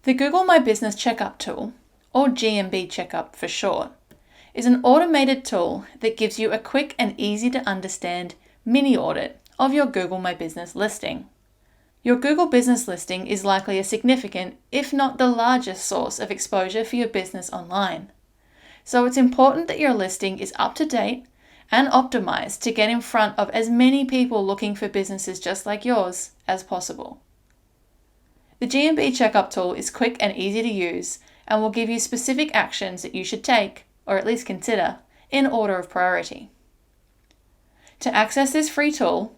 The Google My Business Check-Up tool, or GMB Check-Up for short, is an automated tool that gives you a quick and easy to understand mini audit of your Google My Business listing. Your Google Business listing is likely a significant, if not the largest source of exposure for your business online. So it's important that your listing is up to date and optimized to get in front of as many people looking for businesses just like yours as possible. The GMB Checkup tool is quick and easy to use and will give you specific actions that you should take, or at least consider, in order of priority. To access this free tool,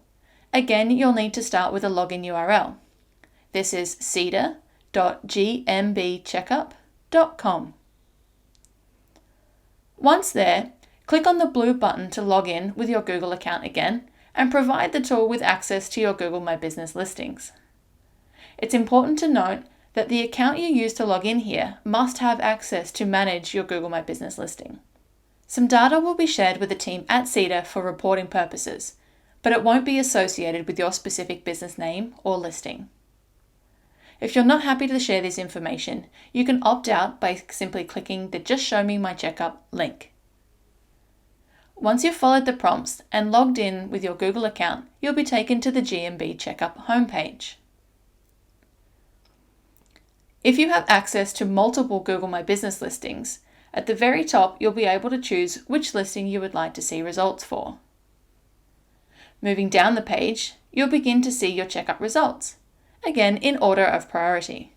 again, you'll need to start with a login URL. This is cedar.gmbcheckup.com. Once there, click on the blue button to log in with your Google account again and provide the tool with access to your Google My Business listings. It's important to note that the account you use to log in here must have access to manage your Google My Business listing. Some data will be shared with the team at Cedar for reporting purposes, but it won't be associated with your specific business name or listing. If you're not happy to share this information, you can opt out by simply clicking the Just Show Me My Checkup link. Once you've followed the prompts and logged in with your Google account, you'll be taken to the GMB Checkup homepage. If you have access to multiple Google My Business listings, at the very top you'll be able to choose which listing you would like to see results for. Moving down the page, you'll begin to see your checkup results, again in order of priority.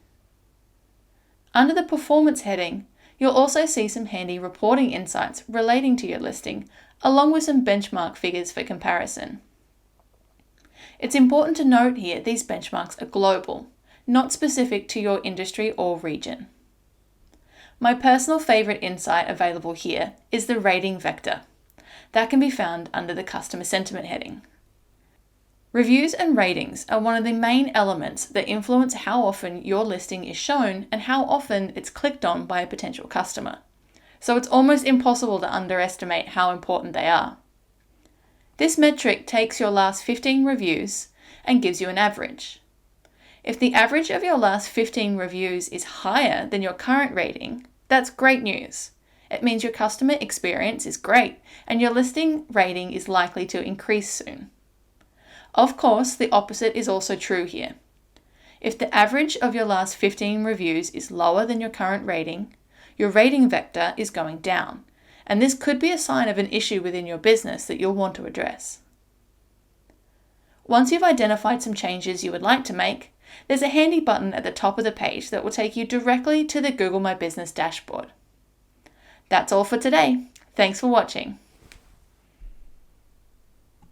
Under the Performance heading, you'll also see some handy reporting insights relating to your listing, along with some benchmark figures for comparison. It's important to note here these benchmarks are global, not specific to your industry or region. My personal favorite insight available here is the rating vector. That can be found under the Customer Sentiment heading. Reviews and ratings are one of the main elements that influence how often your listing is shown and how often it's clicked on by a potential customer. So it's almost impossible to underestimate how important they are. This metric takes your last 15 reviews and gives you an average. If the average of your last 15 reviews is higher than your current rating, that's great news. It means your customer experience is great and your listing rating is likely to increase soon. Of course, the opposite is also true here. If the average of your last 15 reviews is lower than your current rating, your rating vector is going down, and this could be a sign of an issue within your business that you'll want to address. Once you've identified some changes you would like to make, there's a handy button at the top of the page that will take you directly to the Google My Business dashboard. That's all for today. Thanks for watching.